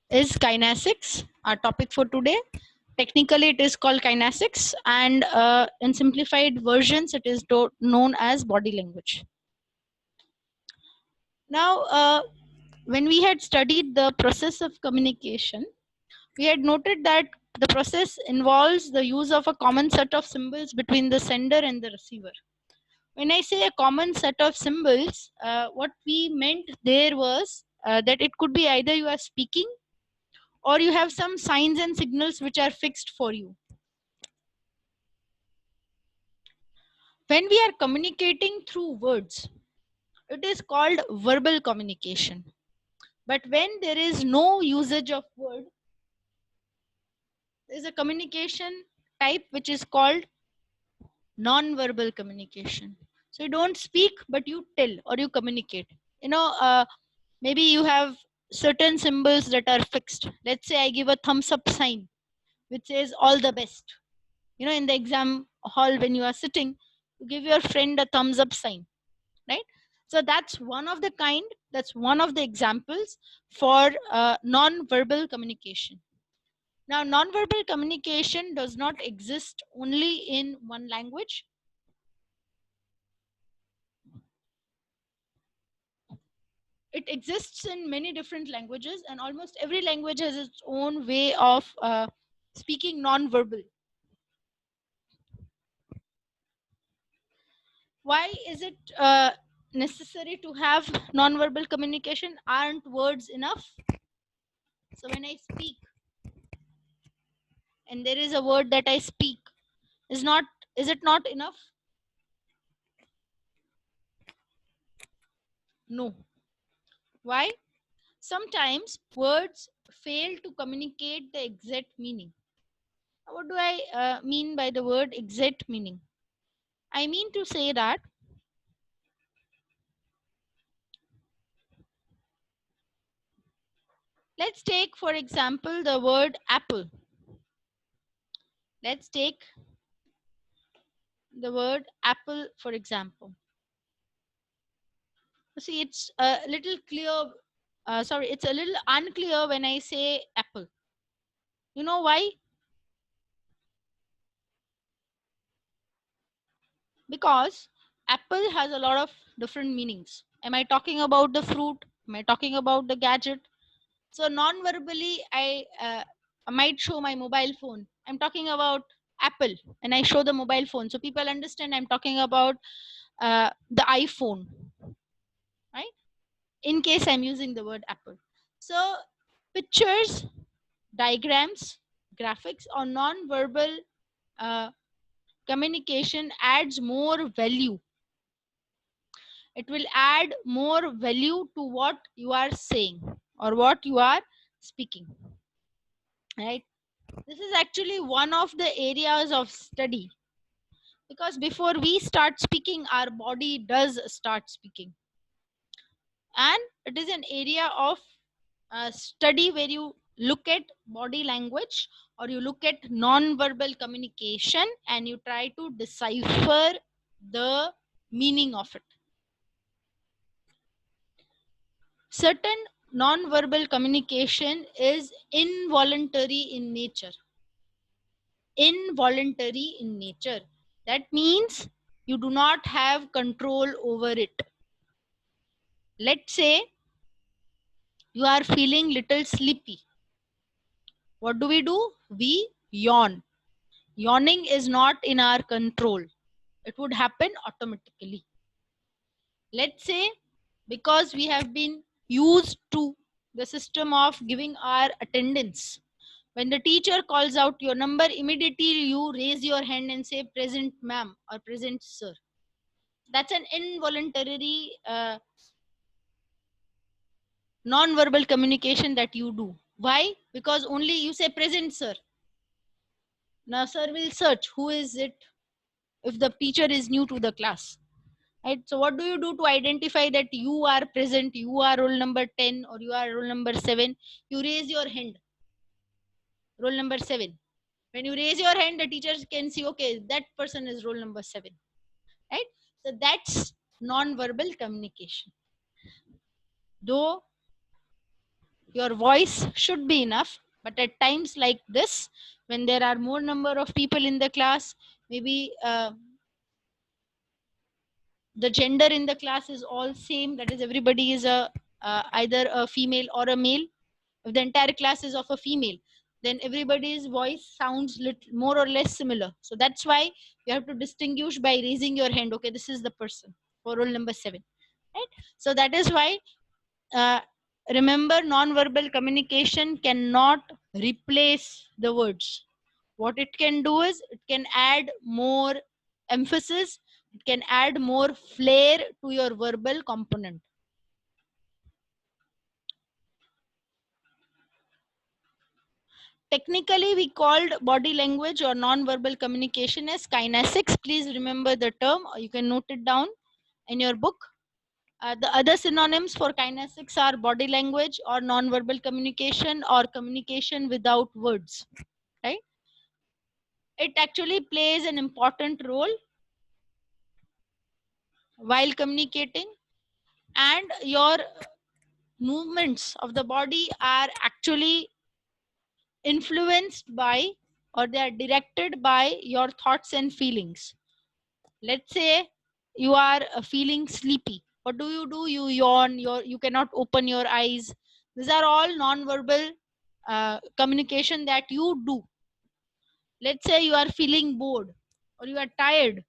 is kinesics, our topic for today. Technically, it is called kinesics, and in simplified versions, it is known as body language. Now, when we had studied the process of communication, we had noted that the process involves the use of a common set of symbols between the sender and the receiver. When I say a common set of symbols, what we meant there was that it could be either you are speaking or you have some signs and signals which are fixed for you. When we are communicating through words, it is called verbal communication. But when there is no usage of word, there is a communication type which is called non-verbal communication. So you don't speak, but you tell or you communicate. Maybe you have certain symbols that are fixed. Let's say I give a thumbs up sign which says all the best. In the exam hall when you are sitting, you give your friend a thumbs up sign, right? So that's one of the examples for non-verbal communication. Now, non-verbal communication does not exist only in one language. It exists in many different languages, and almost every language has its own way of speaking non-verbal. Why is it necessary to have non-verbal communication? Aren't words enough? So when I speak and there is a word that I speak, is it not enough? No. Why? Sometimes words fail to communicate the exact meaning. What do I mean by the word exact meaning? I mean to say that let's take, for example, the word apple. Let's take the word apple, for example. See, it's a little clear. It's a little unclear when I say apple. You know why? Because apple has a lot of different meanings. Am I talking about the fruit? Am I talking about the gadget? So non-verbally, I might show my mobile phone. I'm talking about Apple, and I show the mobile phone, so people understand I'm talking about the iPhone, right? In case I'm using the word Apple. So pictures, diagrams, graphics, or non-verbal uh, communication adds more value. It will add more value to what you are saying or what you are speaking, right? This is actually one of the areas of study, because before we start speaking, our body does start speaking, and it is an area of study where you look at body language or you look at non-verbal communication and you try to decipher the meaning of it. Certain non-verbal communication is involuntary in nature. Involuntary in nature. That means you do not have control over it. Let's say you are feeling little sleepy. What do? We yawn. Yawning is not in our control. It would happen automatically. Let's say because we have been used to the system of giving our attendance. When the teacher calls out your number, immediately you raise your hand and say present ma'am or present sir. That's an involuntary non-verbal communication that you do. Why? Because only you say present sir. Now sir will search who is it if the teacher is new to the class. Right? So what do you do to identify that you are present, you are roll number 10 or you are roll number 7? You raise your hand. Roll number 7. When you raise your hand, the teachers can see, okay, that person is roll number 7. Right? So that's non-verbal communication. Though Your voice should be enough, but at times like this, when there are more number of people in the class, maybe the gender in the class is all same, that is everybody is a either a female or a male. If the entire class is of a female, then everybody's voice sounds more or less similar. So that's why you have to distinguish by raising your hand. Okay, this is the person for roll number 7, right? So that is why, uh, remember, non-verbal communication cannot replace the words. What it can do is it can add more emphasis, it can add more flair to your verbal component. Technically, we called body language or non-verbal communication as kinesics. Please remember the term, or you can note it down in your book. The other synonyms for kinesics are body language or non-verbal communication or communication without words, right? It actually plays an important role while communicating, and your movements of the body are actually influenced by, or they are directed by, your thoughts and feelings. Let's say you are feeling sleepy. What do? You yawn, you cannot open your eyes. These are all non-verbal communication that you do. Let's say you are feeling bored or you are tired.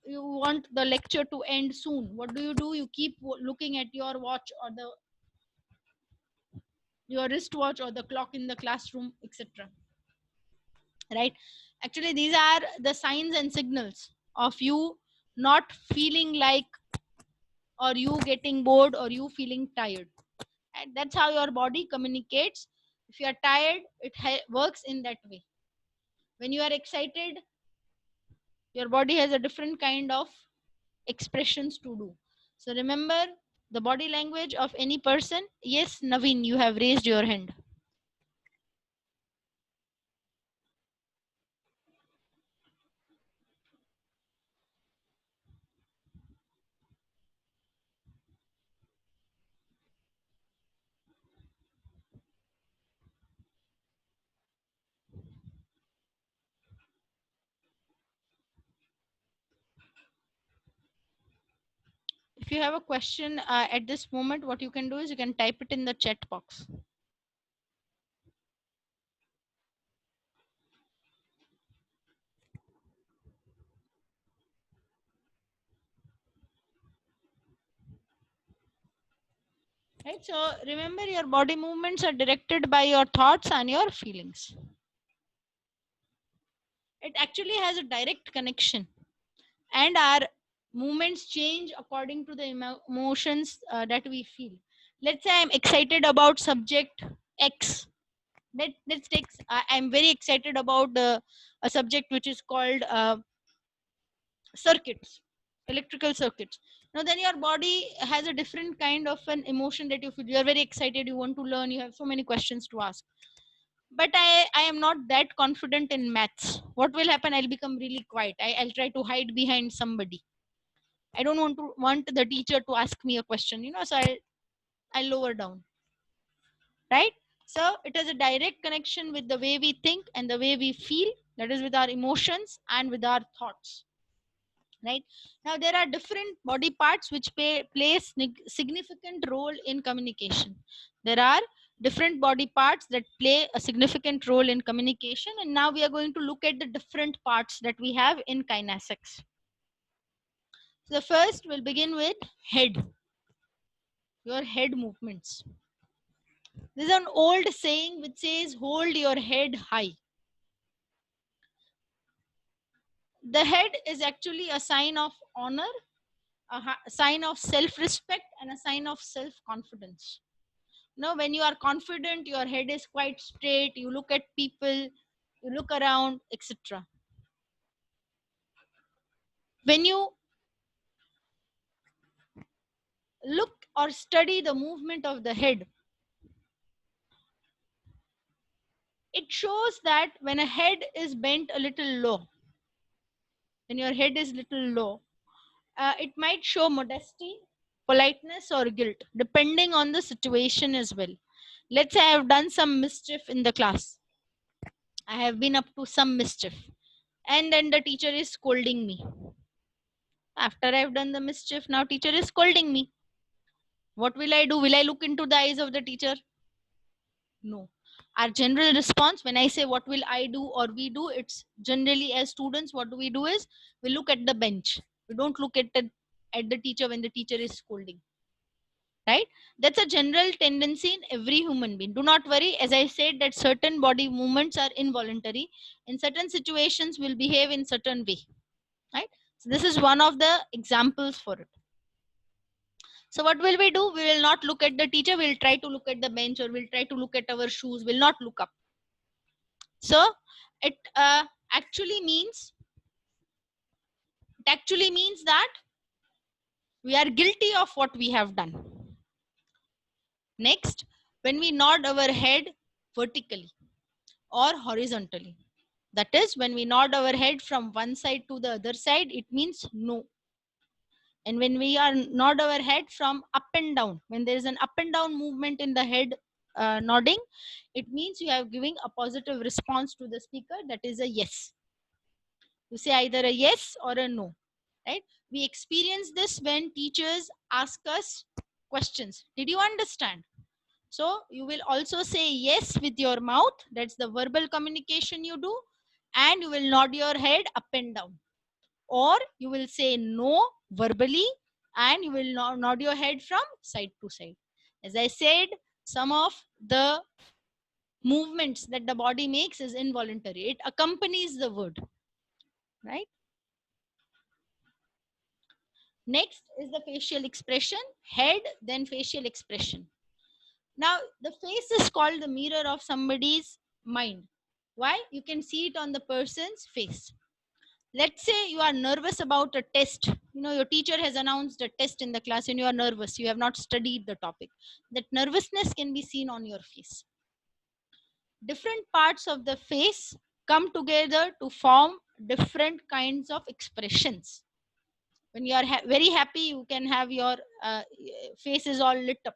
You want the lecture to end soon. What do? You keep looking at your watch or your wristwatch or the clock in the classroom, etc. Right? Actually, these are the signs and signals of you not feeling like, or you getting bored, or you feeling tired. And that's how your body communicates. If you are tired, it works in that way. When you are excited, your body has a different kind of expressions to do. So remember the body language of any person. Yes, Naveen, you have raised your hand. If you have a question at this moment, what you can do is you can type it in the chat box. Right? So remember, your body movements are directed by your thoughts and your feelings. It actually has a direct connection, and our movements change according to the emotions that we feel. Let's say I'm excited about subject X. Let's take, I'm very excited about a subject which is called circuits, electrical circuits. Now then your body has a different kind of an emotion that you feel. You are very excited, you want to learn, you have so many questions to ask. But I am not that confident in maths. What will happen? I'll become really quiet. I'll try to hide behind somebody. I don't want the teacher to ask me a question, so I'll lower down. Right? So it has a direct connection with the way we think and the way we feel, that is with our emotions and with our thoughts. Right? Now there are different body parts which play significant role in communication. There are different body parts that play a significant role in communication, and now we are going to look at the different parts that we have in kinesics. So the first will begin with head, your head movements. There's an old saying which says, hold your head high. The head is actually a sign of honor, a sign of self-respect, and a sign of self-confidence. When you are confident, your head is quite straight, you look at people, you look around, etc. When you look or study the movement of the head, it shows that when a head is bent a little low, when your head is little low, it might show modesty, politeness, or guilt, depending on the situation as well. Let's say I have done some mischief in the class. I have been up to some mischief, and then the teacher is scolding me. After I've done the mischief, now teacher is scolding me. What will I do? Will I look into the eyes of the teacher? No. Our general response when I say what will I do or we do, it's generally as students, what do we do is we look at the bench. We don't look at the teacher when the teacher is scolding. Right? That's a general tendency in every human being. Do not worry. As I said, that certain body movements are involuntary. In certain situations, we'll behave in certain way. Right? So this is one of the examples for it. So what will we do? We will not look at the teacher. We'll try to look at the bench, or we'll try to look at our shoes. We'll not look up. So it actually means that we are guilty of what we have done. Next, when we nod our head vertically or horizontally, that is, when we nod our head from one side to the other side, it means no. And when we are nod our head from up and down, when there is an up and down movement in the head nodding, it means you are giving a positive response to the speaker, that is a yes. You say either a yes or a no, right? We experience this when teachers ask us questions. Did you understand? So you will also say yes with your mouth. That's the verbal communication you do. And you will nod your head up and down. Or you will say no verbally and you will nod your head from side to side. As I said, some of the movements that the body makes is involuntary. It accompanies the word, right? Next is the facial expression, head, then facial expression. Now, the face is called the mirror of somebody's mind. Why? You can see it on the person's face. Let's say you are nervous about a test. You know, your teacher has announced a test in the class and you are nervous. You have not studied the topic. That nervousness can be seen on your face. Different parts of the face come together to form different kinds of expressions. When you are very happy, you can have your face is all lit up,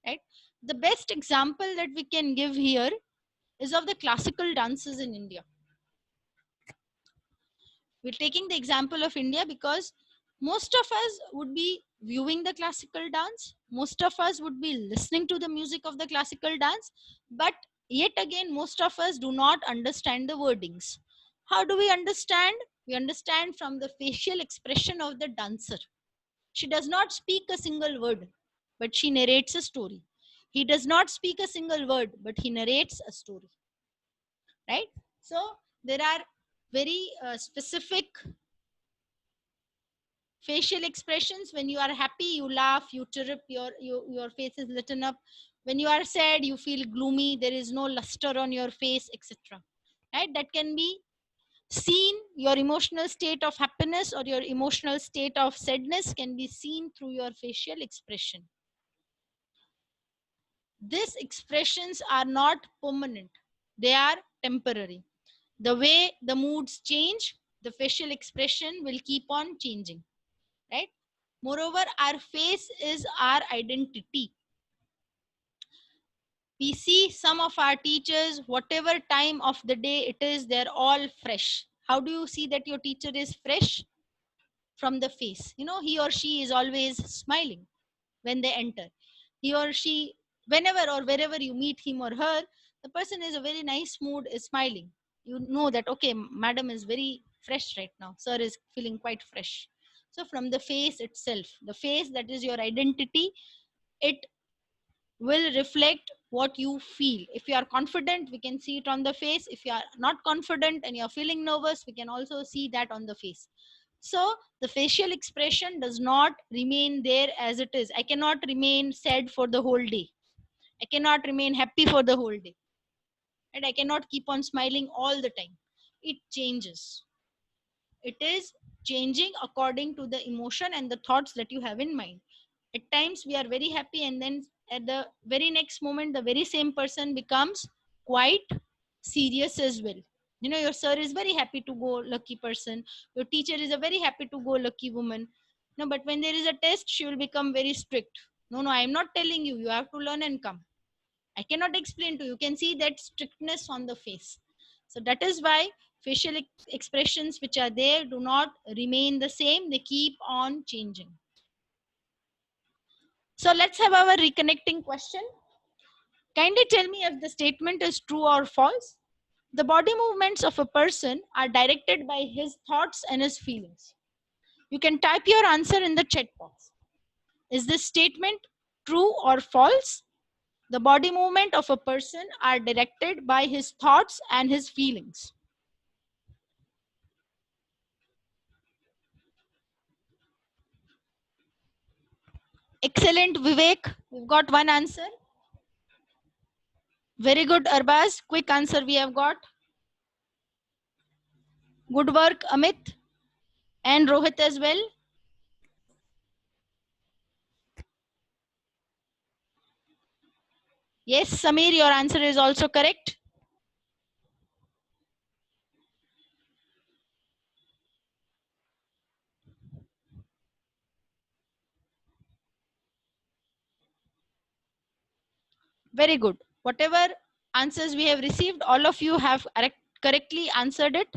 right? The best example that we can give here is of the classical dances in India. We're taking the example of India because most of us would be viewing the classical dance, most of us would be listening to the music of the classical dance, but yet again most of us do not understand the wordings. How do we understand? We understand from the facial expression of the dancer. She does not speak a single word, but she narrates a story. He does not speak a single word, but he narrates a story. Right? So there are very specific facial expressions. When you are happy, you laugh, you chirp, your face is lit up. When you are sad, you feel gloomy, there is no luster on your face, etc. Right? That can be seen. Your emotional state of happiness or your emotional state of sadness can be seen through your facial expression. These expressions are not permanent, they are temporary. The way the moods change, the facial expression will keep on changing, right? Moreover, our face is our identity. We see some of our teachers, whatever time of the day it is, they're all fresh. How do you see that your teacher is fresh? From the face. You know, he or she is always smiling when they enter. He or she, whenever or wherever you meet him or her, the person is a very nice mood, is smiling. You know that, okay, madam is very fresh right now. Sir is feeling quite fresh. So from the face itself, the face that is your identity, it will reflect what you feel. If you are confident, we can see it on the face. If you are not confident and you're feeling nervous, we can also see that on the face. So the facial expression does not remain there as it is. I cannot remain sad for the whole day. I cannot remain happy for the whole day. And I cannot keep on smiling all the time. It changes. It is changing according to the emotion and the thoughts that you have in mind. At times we are very happy, and then at the very next moment the very same person becomes quite serious as well. You know, your sir is very happy to go lucky person, your teacher is a very happy to go lucky woman. No, but when there is a test, she will become very strict. No, I am not telling you, you have to learn and come. I cannot explain to you. You can see that strictness on the face. So that is why facial expressions which are there do not remain the same. They keep on changing. So let's have our reconnecting question. Kindly tell me if the statement is true or false. The body movements of a person are directed by his thoughts and his feelings. You can type your answer in the chat box. Is this statement true or false? The body movement of a person are directed by his thoughts and his feelings. Excellent, Vivek. We've got one answer. Very good, Arbaz. Quick answer we have got. Good work, Amit and Rohit as well. Yes, Samir, your answer is also correct. Very good. Whatever answers we have received, all of you have correctly answered it.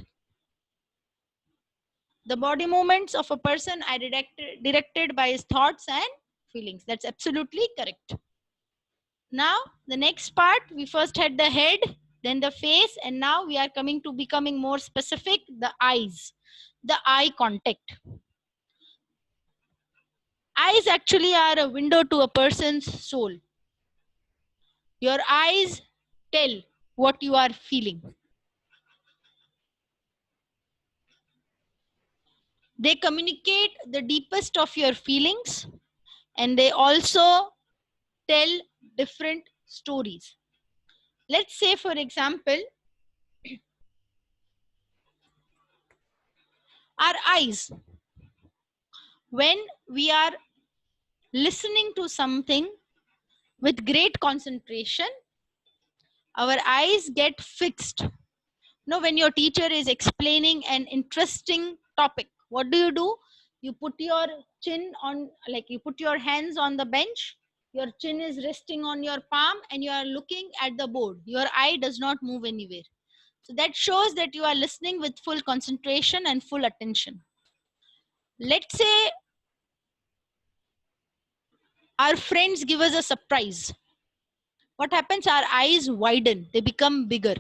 The body movements of a person are directed by his thoughts and feelings. That's absolutely correct. Now, the next part, we first had the head, then the face, and now we are coming to becoming more specific, the eyes, the eye contact. Eyes actually are a window to a person's soul. Your eyes tell what you are feeling. They communicate the deepest of your feelings, and they also tell different stories. Let's say, for example, our eyes. When we are listening to something with great concentration, our eyes get fixed. When your teacher is explaining an interesting topic, what do? You put your chin on, like you put your hands on the bench, your chin is resting on your palm, and you are looking at the board. Your eye does not move anywhere. So that shows that you are listening with full concentration and full attention. Let's say our friends give us a surprise. What happens? Our eyes widen, they become bigger.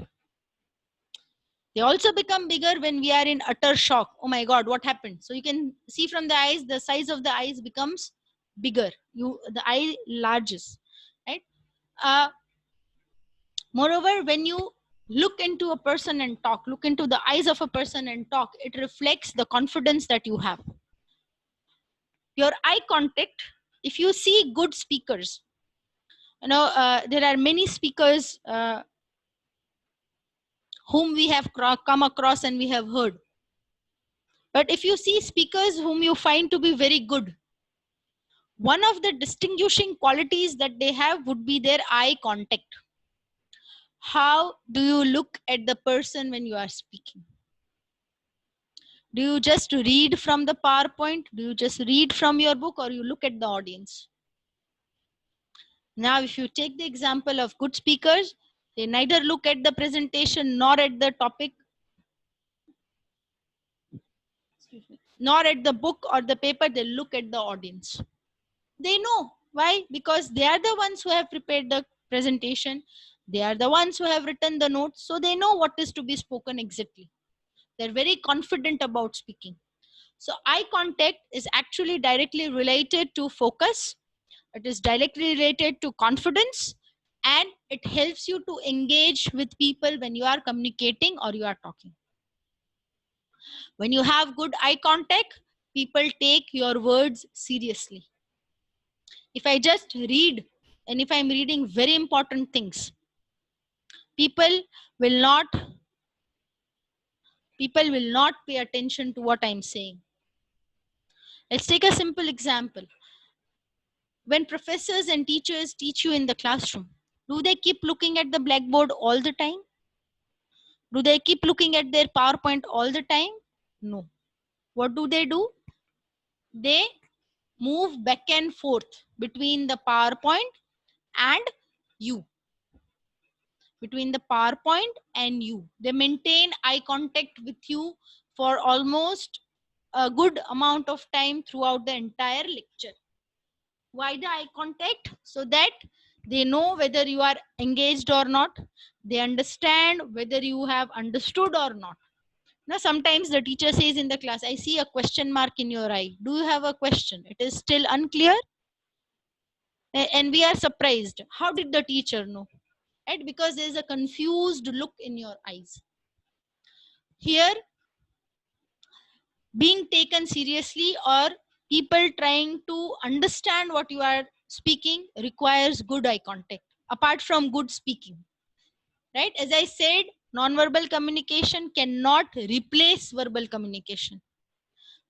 They also become bigger when we are in utter shock. Oh my God, what happened? So you can see from the eyes, the size of the eyes becomes bigger. The eye larges, right? Moreover, when you look into a person and talk, look into the eyes of a person and talk, it reflects the confidence that you have. Your eye contact, if you see good speakers, there are many speakers whom we have come across and we have heard. But if you see speakers whom you find to be very good, one of the distinguishing qualities that they have would be their eye contact. How do you look at the person when you are speaking? Do you just read from the PowerPoint? Do you just read from your book, or you look at the audience? Now, if you take the example of good speakers, they neither look at the presentation nor at the topic, nor at the book or the paper. They look at the audience. They know why, because they are the ones who have prepared the presentation. They are the ones who have written the notes, so they know what is to be spoken exactly. They're very confident about speaking. So eye contact is actually directly related to focus. It is directly related to confidence, and it helps you to engage with people when you are communicating or you are talking. When you have good eye contact, people take your words seriously. If I just read, and if I'm reading very important things, people will not pay attention to what I'm saying. Let's take a simple example. When professors and teachers teach you in the classroom, do they keep looking at the blackboard all the time? Do they keep looking at their PowerPoint all the time? No. What do? They move back and forth between the PowerPoint and you. between the PowerPoint and you. They maintain eye contact with you for almost a good amount of time throughout the entire lecture. Why the eye contact? So that they know whether you are engaged or not. They understand whether you have understood or not. Now, sometimes the teacher says in the class, I see a question mark in your eye. Do you have a question? It is still unclear. And we are surprised. How did the teacher know? Right? Because there is a confused look in your eyes. Here, being taken seriously or people trying to understand what you are speaking requires good eye contact, apart from good speaking. Right? As I said, non-verbal communication cannot replace verbal communication,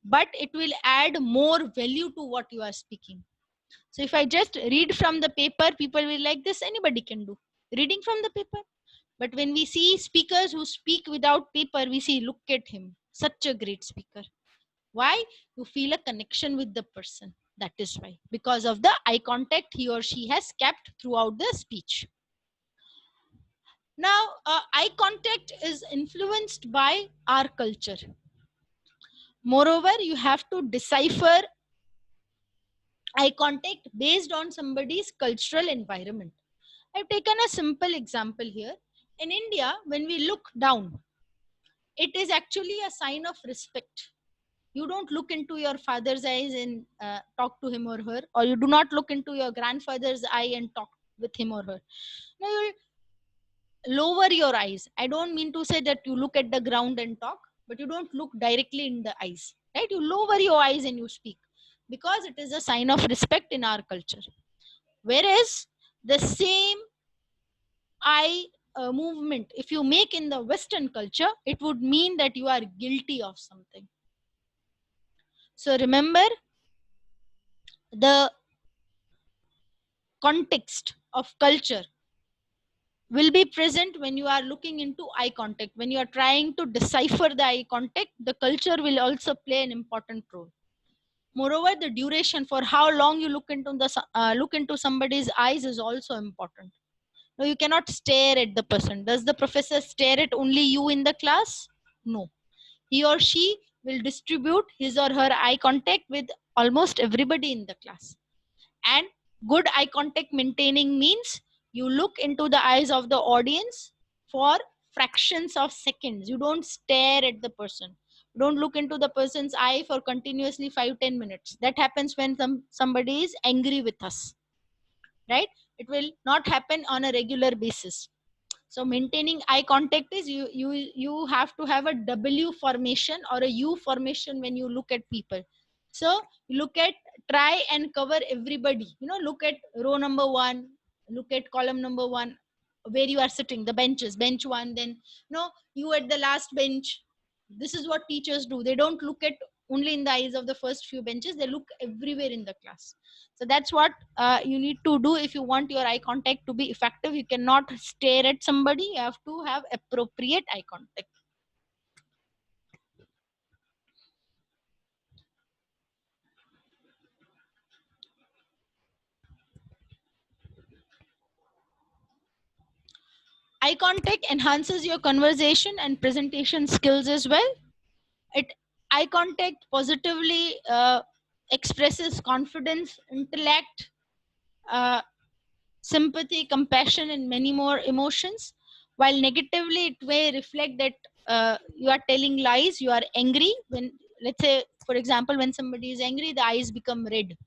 but it will add more value to what you are speaking. So if I just read from the paper, people will like this, anybody can do reading from the paper. But when we see speakers who speak without paper, we see, look at him, such a great speaker. Why? You feel a connection with the person. That is why, because of the eye contact he or she has kept throughout the speech. Now, eye contact is influenced by our culture. Moreover, you have to decipher eye contact based on somebody's cultural environment. I've taken a simple example here. In India, when we look down, it is actually a sign of respect. You don't look into your father's eyes and talk to him or her, or you do not look into your grandfather's eye and talk with him or her. No, you lower your eyes. I don't mean to say that you look at the ground and talk, but you don't look directly in the eyes, right? You lower your eyes and you speak, because it is a sign of respect in our culture. Whereas the same eye movement, if you make in the Western culture, it would mean that you are guilty of something. So remember, the context of culture will be present when you are looking into eye contact. When you are trying to decipher the eye contact, the culture will also play an important role. Moreover, the duration, for how long you look into somebody's eyes, is also important. No, you cannot stare at the person. Does the professor stare at only you in the class? No. He or she will distribute his or her eye contact with almost everybody in the class. And good eye contact maintaining means you look into the eyes of the audience for fractions of seconds. You don't stare at the person. Don't look into the person's eye for continuously 5-10 minutes. That happens when somebody is angry with us, right? It will not happen on a regular basis. So maintaining eye contact is you have to have a W formation or a U formation when you look at people. So look at, try and cover everybody. Look at row number 1, look at column number 1, where you are sitting, the benches, bench 1, then you at the last bench. This is what teachers do. They don't look at only in the eyes of the first few benches, they look everywhere in the class. So that's what you need to do if you want your eye contact to be effective. You cannot stare at somebody. You have to have appropriate eye contact. Eye contact enhances your conversation and presentation skills as well. Eye contact positively expresses confidence, intellect, uh, sympathy, compassion, and many more emotions. While negatively, it may reflect that you are telling lies, you are angry. When, let's say, for example, when somebody is angry, the eyes become red.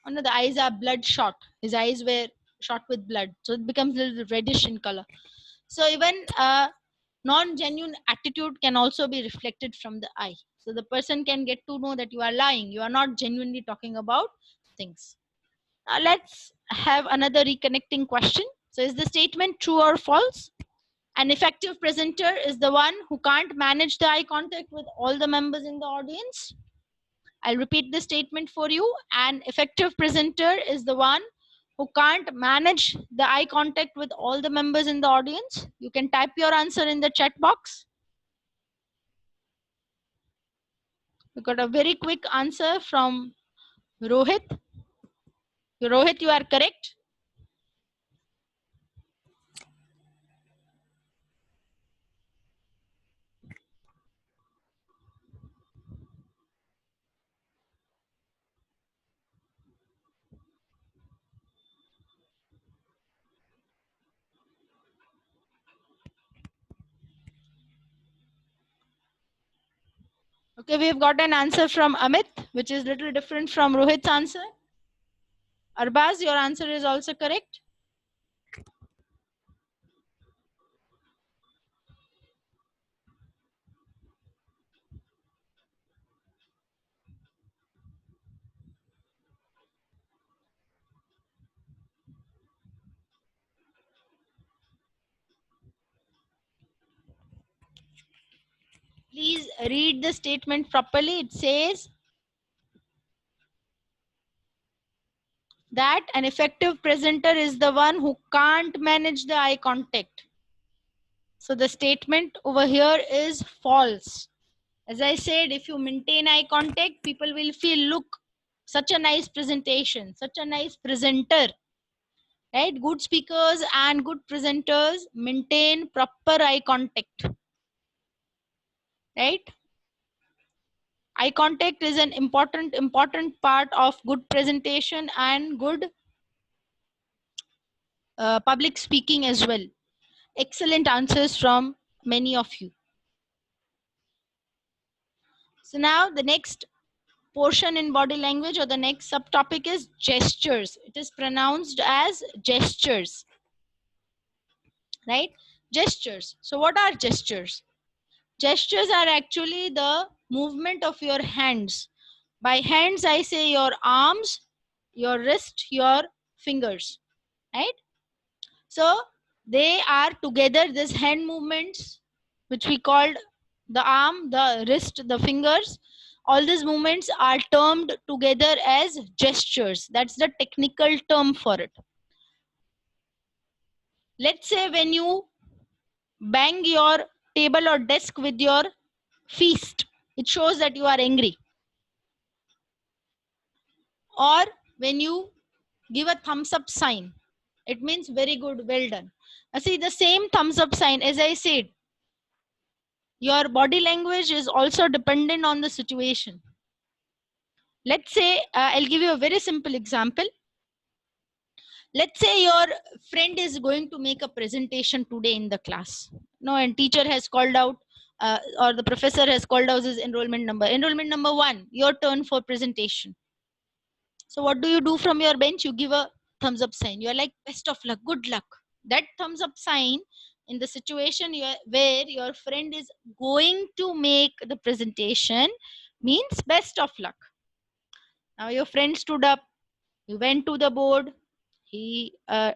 Oh, no, the eyes are bloodshot. His eyes were shot with blood, so it becomes a little reddish in color. So even non-genuine attitude can also be reflected from the eye. So the person can get to know that you are lying. You are not genuinely talking about things. Let's have another reconnecting question. So is the statement true or false? An effective presenter is the one who can't manage the eye contact with all the members in the audience. I'll repeat the statement for you. An effective presenter is the one who can't manage the eye contact with all the members in the audience. You can type your answer in the chat box. We got a very quick answer from Rohit. Rohit, you are correct. Okay, we've got an answer from Amit, which is little different from Rohit's answer. Arbaz, your answer is also correct. Please read the statement properly. It says that an effective presenter is the one who can't manage the eye contact. So the statement over here is false. As I said, if you maintain eye contact, people will feel, look, such a nice presentation, such a nice presenter. Right? Good speakers and good presenters maintain proper eye contact. Right? Eye contact is an important part of good presentation and good public speaking as well. Excellent answers from many of you. So now the next portion in body language, or the next subtopic, is gestures. It is pronounced as gestures, right? Gestures. So what are gestures? Gestures are actually the movement of your hands. By hands, I say your arms, your wrist, your fingers, right? So they are together, these hand movements, which we called the arm, the wrist, the fingers. All these movements are termed together as gestures. That's the technical term for it. Let's say when you bang your table or desk with your fist, it shows that you are angry. Or when you give a thumbs up sign, it means very good, well done. Now see, the same thumbs up sign, as I said, your body language is also dependent on the situation. Let's say, I'll give you a very simple example. Let's say your friend is going to make a presentation today in the class. No, and teacher has called out, or the professor has called out his enrollment number. Enrollment number 1, your turn for presentation. So what do you do from your bench? You give a thumbs up sign. You're like, best of luck, good luck. That thumbs up sign in the situation where your friend is going to make the presentation means best of luck. Now your friend stood up, he went to the board, he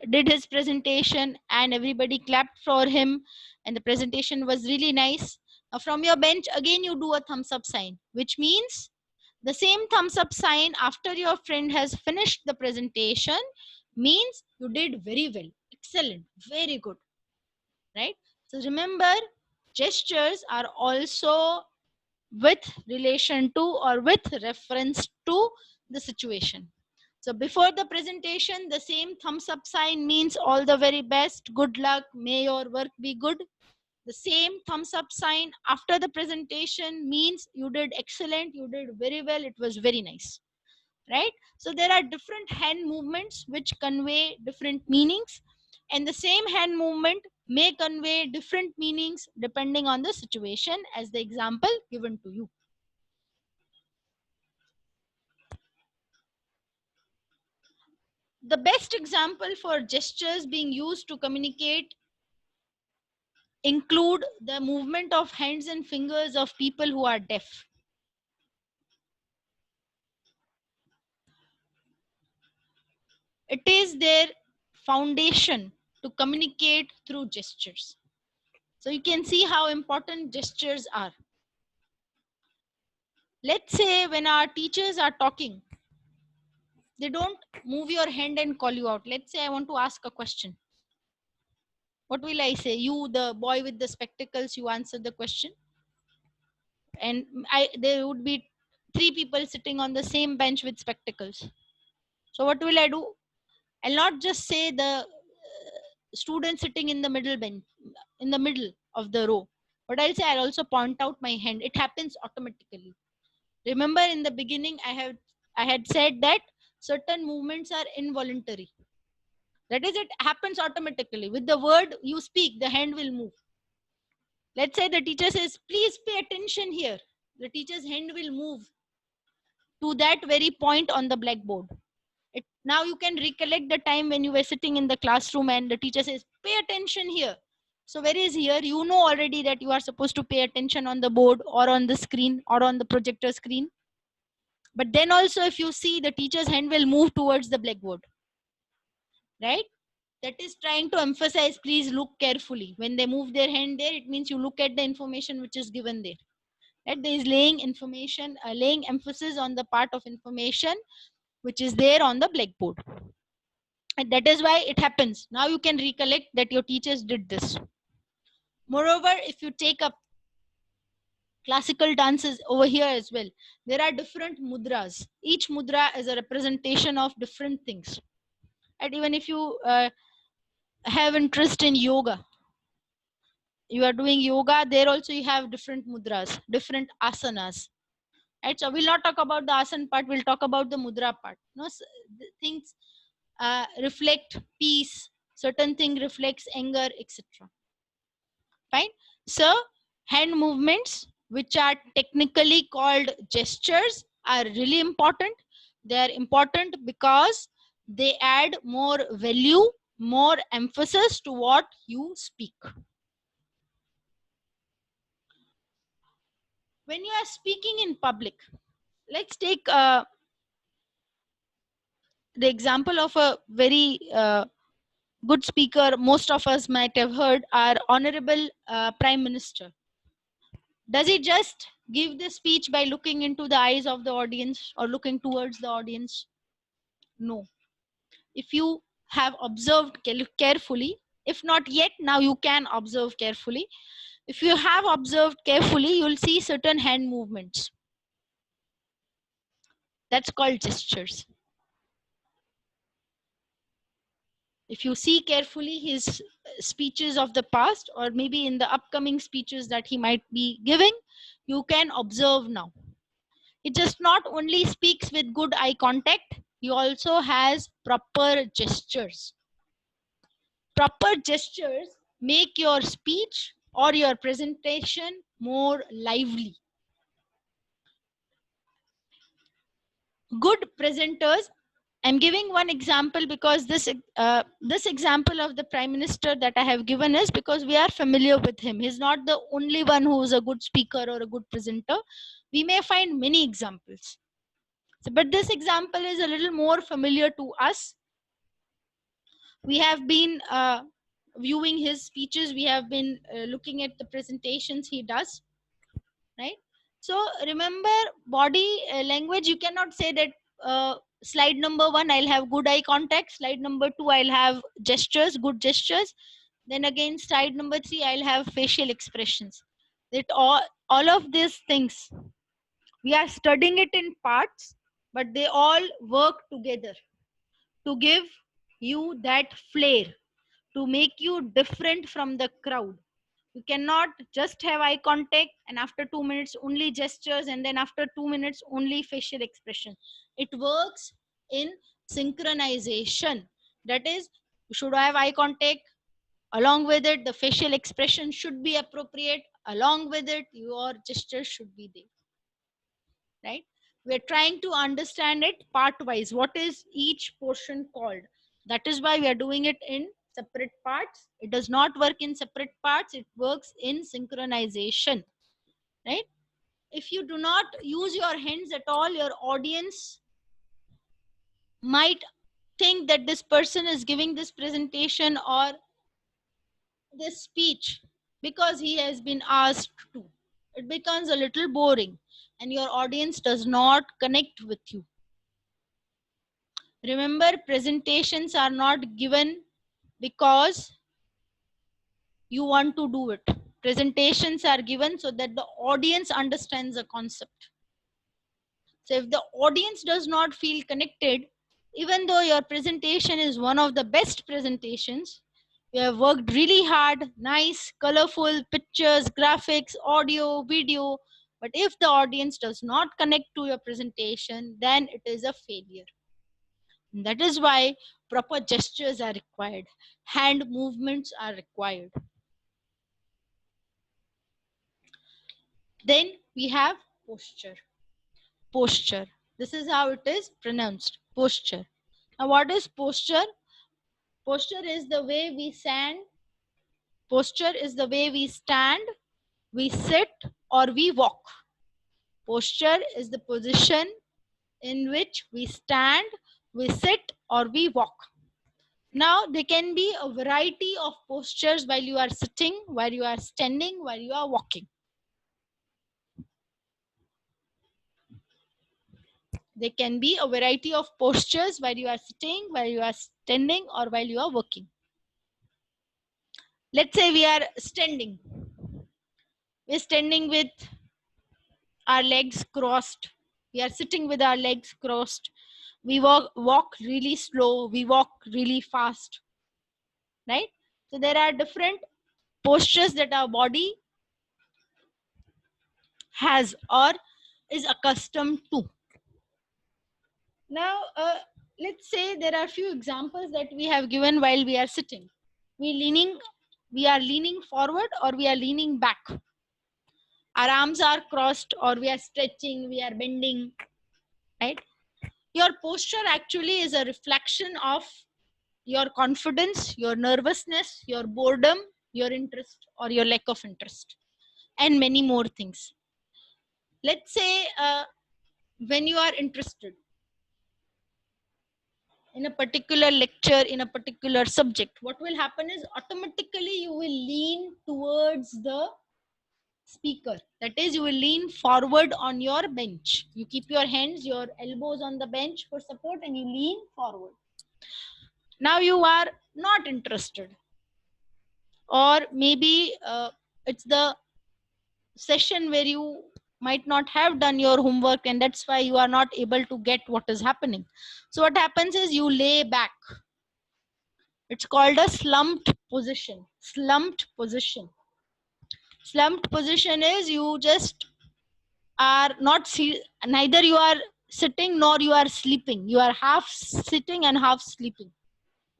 did his presentation, and everybody clapped for him, and the presentation was really nice. Now from your bench, again you do a thumbs up sign, which means the same thumbs up sign after your friend has finished the presentation means you did very well, excellent, very good, right? So remember, gestures are also with relation to or with reference to the situation. So before the presentation, the same thumbs up sign means all the very best, good luck, may your work be good. The same thumbs up sign after the presentation means you did excellent, you did very well, it was very nice, right? So there are different hand movements which convey different meanings, and the same hand movement may convey different meanings depending on the situation, as the example given to you. The best example for gestures being used to communicate include the movement of hands and fingers of people who are deaf. It is their foundation to communicate through gestures. So you can see how important gestures are. Let's say when our teachers are talking, they don't move your hand and call you out. Let's say I want to ask a question. What will I say? You, the boy with the spectacles, you answer the question. And there would be 3 people sitting on the same bench with spectacles. So what will I do? I'll not just say the student sitting in the middle bench, in the middle of the row, but I'll say I'll also point out my hand. It happens automatically. Remember, in the beginning, I had said that certain movements are involuntary. That is, it happens automatically. With the word you speak, the hand will move. Let's say the teacher says, please pay attention here. The teacher's hand will move to that very point on the blackboard. Now you can recollect the time when you were sitting in the classroom and the teacher says, pay attention here. So where is here? You know already that you are supposed to pay attention on the board or on the screen or on the projector screen. But then also if you see, the teacher's hand will move towards the blackboard, right? That is trying to emphasize, please look carefully. When they move their hand there, it means you look at the information which is given there. Right? There is laying information, laying emphasis on the part of information which is there on the blackboard. And that is why it happens. Now you can recollect that your teachers did this. Moreover, if you take up classical dances over here as well, there are different mudras. Each mudra is a representation of different things. And even if you have interest in yoga, you are doing yoga, there also you have different mudras, different asanas. Right? So we'll not talk about the asana part, we'll talk about the mudra part. No, things reflect peace, certain thing reflects anger, etc. Fine. So hand movements, which are technically called gestures, are really important. They are important because they add more value, more emphasis to what you speak. When you are speaking in public, let's take the example of a very good speaker most of us might have heard, our honorable Prime Minister. Does he just give the speech by looking into the eyes of the audience or looking towards the audience? No. If you have observed carefully, if not yet, now you can observe carefully. If you have observed carefully, you'll see certain hand movements. That's called gestures. If you see carefully his speeches of the past, or maybe in the upcoming speeches that he might be giving, you can observe now. He just not only speaks with good eye contact, he also has proper gestures. Proper gestures make your speech or your presentation more lively. Good presenters, I'm giving one example because this example of the Prime Minister that I have given is because we are familiar with him. He's not the only one who is a good speaker or a good presenter. We may find many examples. So, but this example is a little more familiar to us. We have been viewing his speeches. We have been looking at the presentations he does, right? So remember, body language, you cannot say that slide number 1 I'll have good eye contact, slide number 2 I'll have gestures, good gestures, then again slide number 3 I'll have facial expressions. That all of these things, we are studying it in parts, but they all work together to give you that flair, to make you different from the crowd. You cannot just have eye contact and after 2 minutes only gestures and then after 2 minutes only facial expression. It works in synchronization. That is, you should have eye contact. Along with it, the facial expression should be appropriate. Along with it, your gestures should be there. Right? We're trying to understand it part wise. What is each portion called? That is why we are doing it in separate parts. It does not work in separate parts. It works in synchronization. Right? If you do not use your hands at all, your audience might think that this person is giving this presentation or this speech because he has been asked to. It becomes a little boring and your audience does not connect with you. Remember, presentations are not given because you want to do it. Presentations are given so that the audience understands the concept. So if the audience does not feel connected, even though your presentation is one of the best presentations, you have worked really hard, nice, colorful pictures, graphics, audio, video, but if the audience does not connect to your presentation, then it is a failure. And that is why proper gestures are required. Hand movements are required. Then we have posture. Posture. This is how it is pronounced. Posture. Now, what is posture? Posture is the way we stand. Posture is the way we stand, we sit, or we walk. Posture is the position in which we stand, we sit, or we walk. Now, there can be a variety of postures while you are sitting, while you are standing, while you are walking. There can be a variety of postures while you are sitting, while you are standing, or while you are working. Let's say we are standing. We're standing with our legs crossed. We are sitting with our legs crossed. We walk really slow. We walk really fast. Right? So there are different postures that our body has or is accustomed to. Now, let's say there are a few examples that we have given while we are sitting. We are leaning forward or we are leaning back. Our arms are crossed or we are stretching, we are bending, right? Your posture actually is a reflection of your confidence, your nervousness, your boredom, your interest or your lack of interest, and many more things. Let's say when you are interested in a particular lecture, in a particular subject, what will happen is automatically you will lean towards the speaker. That is, you will lean forward on your bench. You keep your hands, your elbows on the bench for support and you lean forward. Now you are not interested, or maybe it's the session where you might not have done your homework and that's why you are not able to get what is happening. So what happens is you lay back. It's called a slumped position. Slumped position. Slumped position is you just are not neither you are sitting nor you are sleeping. You are half sitting and half sleeping.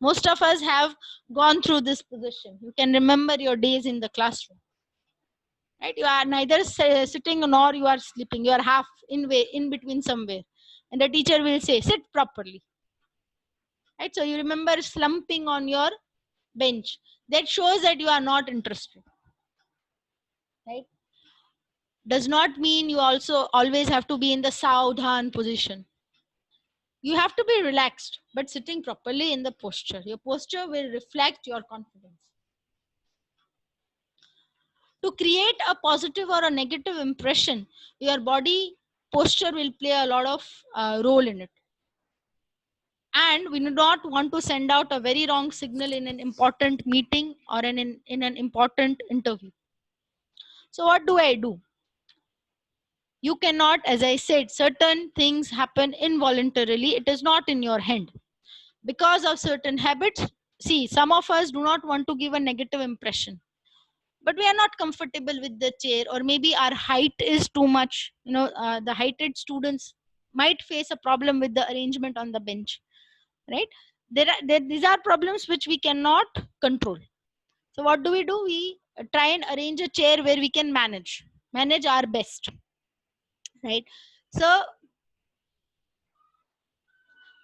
Most of us have gone through this position. You can remember your days in the classroom. Right? You are neither sitting nor you are sleeping. You are half in between somewhere. And the teacher will say, sit properly. Right? So you remember slumping on your bench. That shows that you are not interested. Right? Does not mean you also always have to be in the Saudhan position. You have to be relaxed, but sitting properly in the posture. Your posture will reflect your confidence. To create a positive or a negative impression, your body posture will play a lot of role in it. And we do not want to send out a very wrong signal in an important meeting or in an important interview. So what do I do? You cannot, as I said, certain things happen involuntarily. It is not in your hand. Because of certain habits, see, some of us do not want to give a negative impression, but we are not comfortable with the chair, or maybe our height is too much. The heighted students might face a problem with the arrangement on the bench, right? These are problems which we cannot control. So what do? We try and arrange a chair where we can manage our best, right? So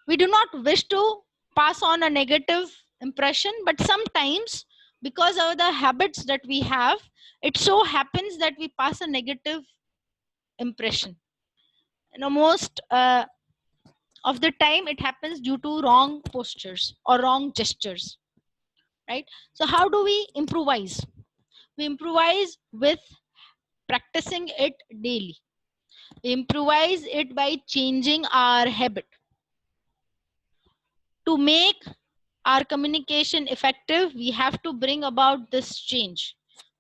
we do not wish to pass on a negative impression, but sometimes because of the habits that we have, it so happens that we pass a negative impression. Most of the time it happens due to wrong postures or wrong gestures, right? So how do we improvise? We improvise with practicing it daily. We improvise it by changing our habit. To make our communication effective, we have to bring about this change.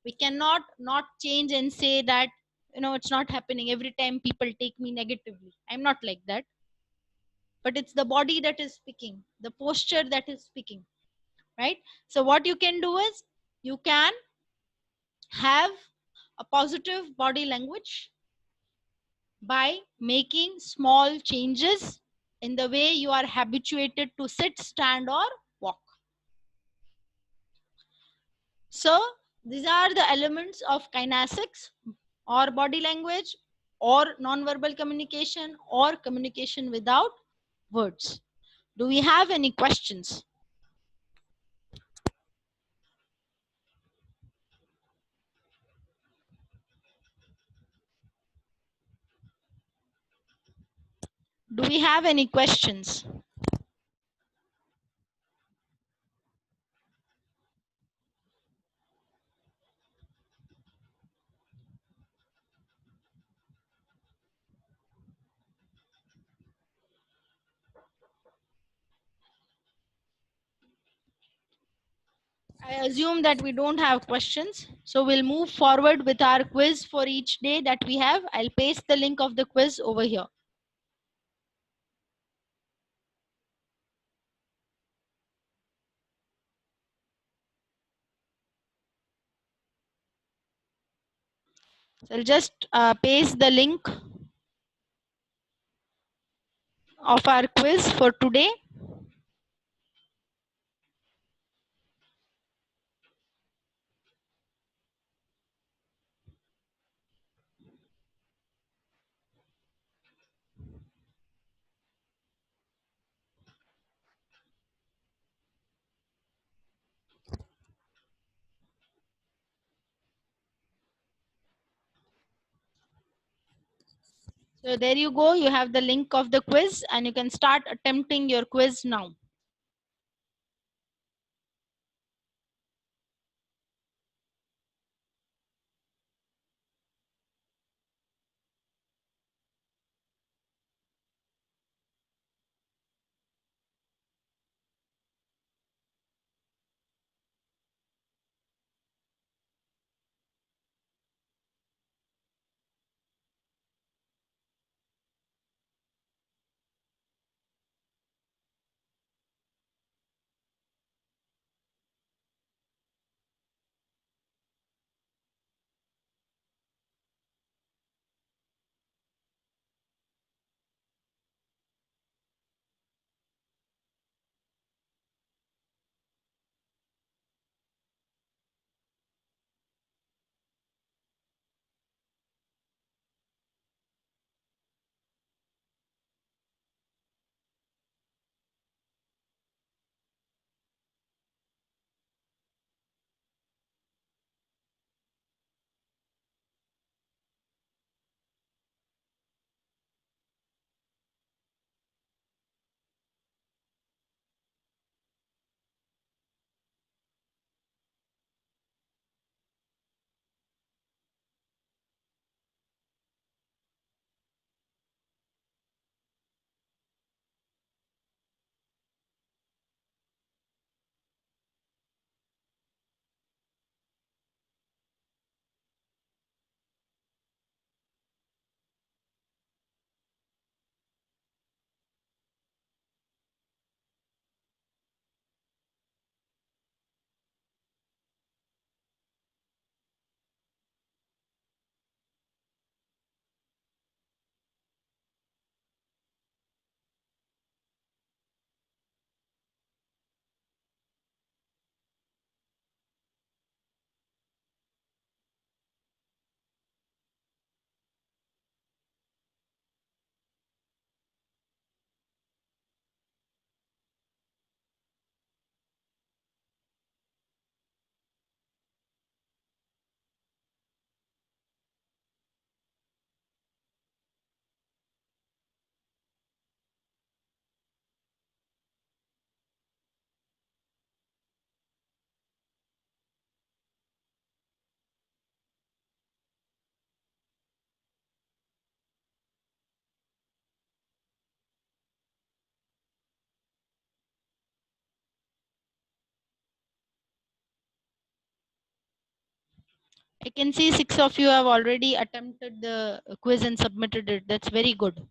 We cannot not change and say that it's not happening every time people take me negatively. I'm not like that. But it's the body that is speaking, the posture that is speaking, right? So what you can do is you can have a positive body language by making small changes in the way you are habituated to sit, stand, or walk. So these are the elements of kinesics or body language. or non-verbal communication, or communication without words? Do we have any questions? Do we have any questions? I assume that we don't have questions. So we'll move forward with our quiz for each day that we have. I'll paste the link of the quiz over here. So I'll just paste the link of our quiz for today. So there you go. You have the link of the quiz and you can start attempting your quiz now. I can see 6 of you have already attempted the quiz and submitted it. That's very good.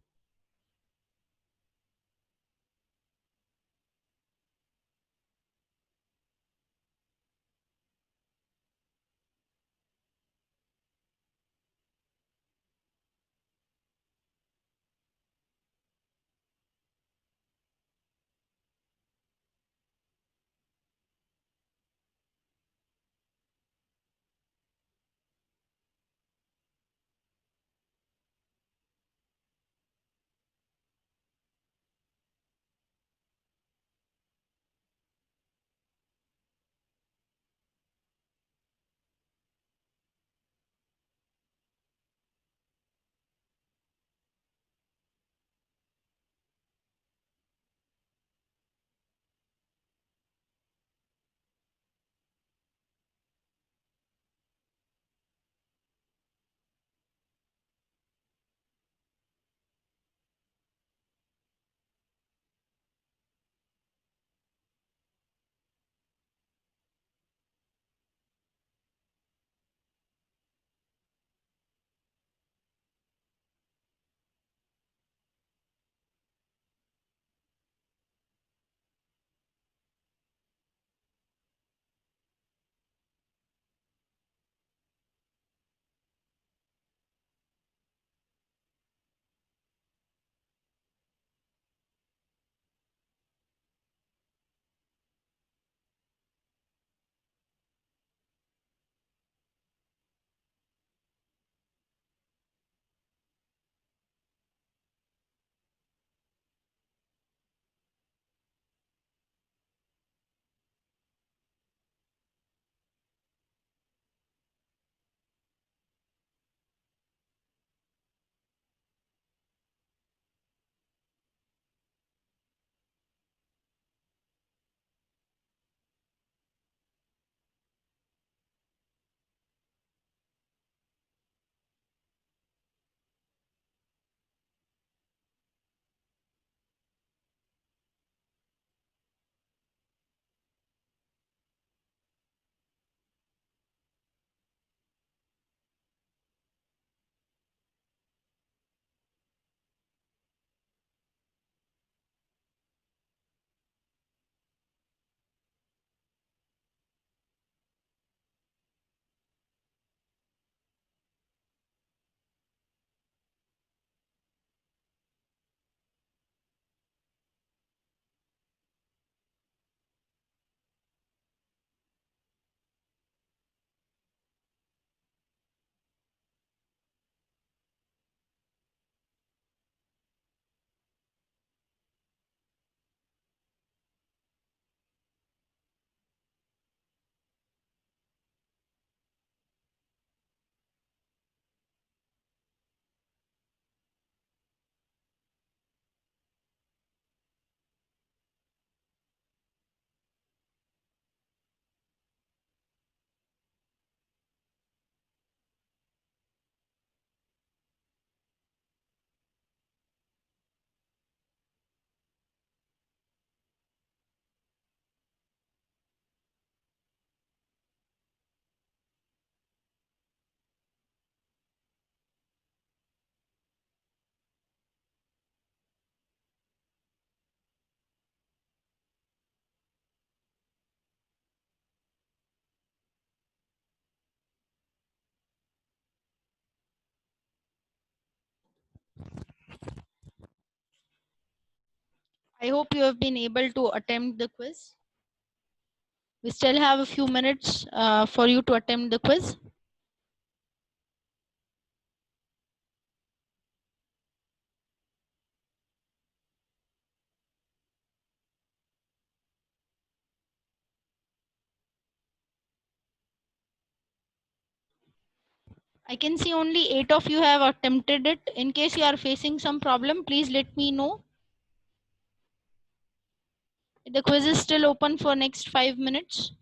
I hope you have been able to attempt the quiz. We still have a few minutes for you to attempt the quiz. I can see only 8 of you have attempted it. In case you are facing some problem, please let me know. The quiz is still open for next 5 minutes.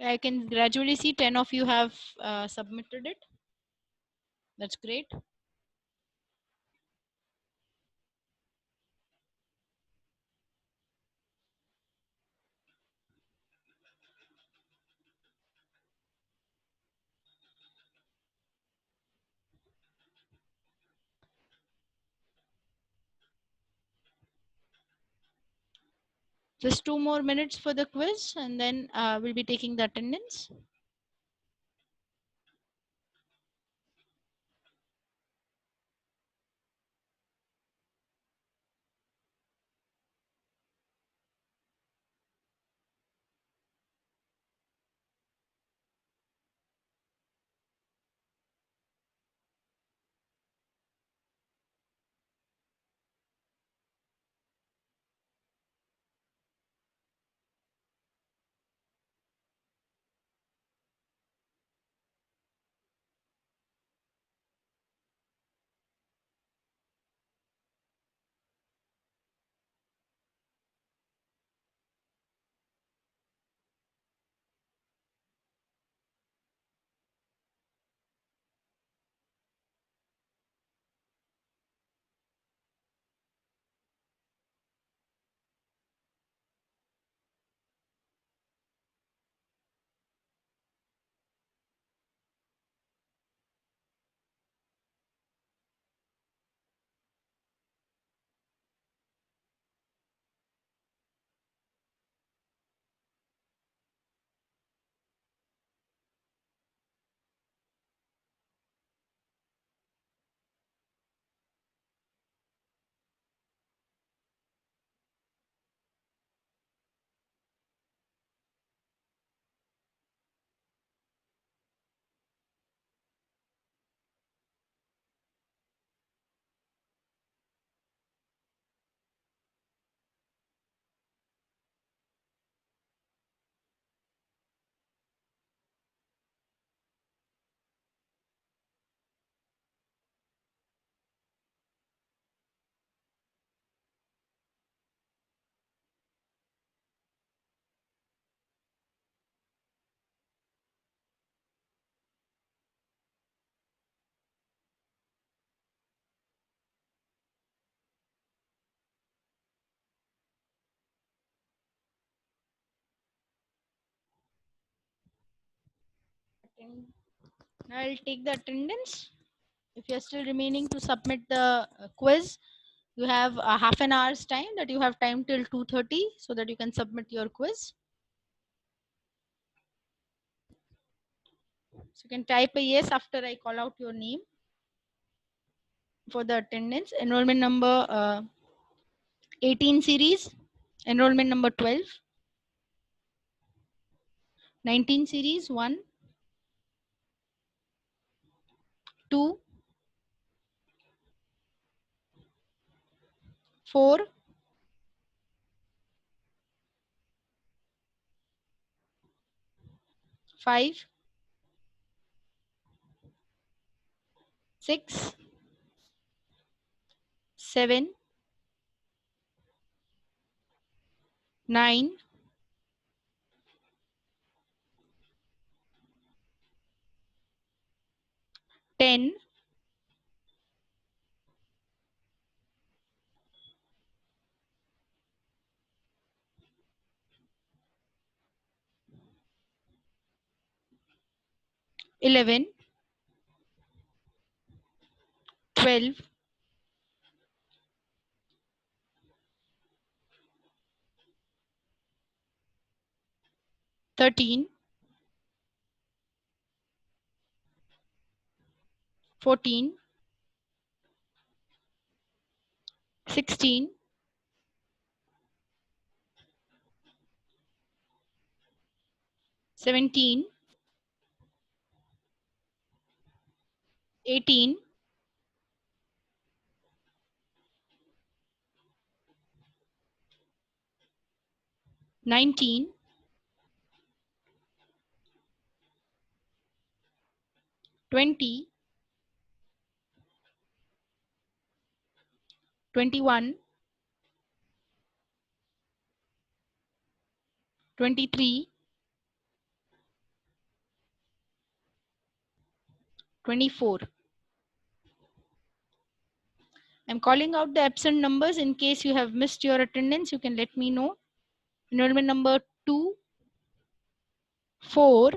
I can gradually see 10 of you have submitted it. That's great. Just 2 more minutes for the quiz, and then we'll be taking the attendance. I'll take the attendance. If you're still remaining to submit the quiz, you have a half an hour's time, that you have time till 2:30 so that you can submit your quiz. So you can type a yes after I call out your name for the attendance. Enrollment number 18 series, enrollment number 12, 19 series 1, 2, 4, 5, 6, 7, 9, 10, 11, 12, 13, 14, 16, 17, 18, 19, 20, 21, 23, 24. I'm calling out the absent numbers. In case you have missed your attendance, you can let me know. Enrollment number 2, 4,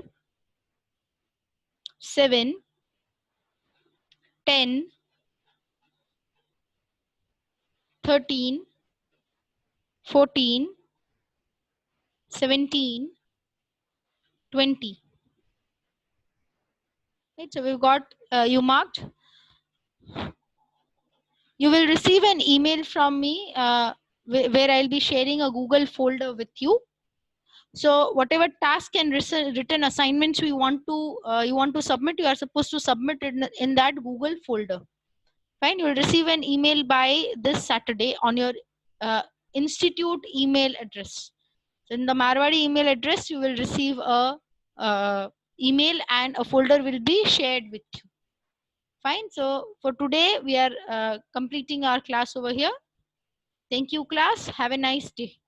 7, 10, 13, 14, 17, 20. Right, so we've got you marked. You will receive an email from me where I'll be sharing a Google folder with you. So whatever task and written assignments you want to submit, you are supposed to submit it in that Google folder. Fine, you will receive an email by this Saturday on your institute email address. So in the Marwari email address, you will receive a email and a folder will be shared with you. Fine. So for today, we are completing our class over here. Thank you, class. Have a nice day.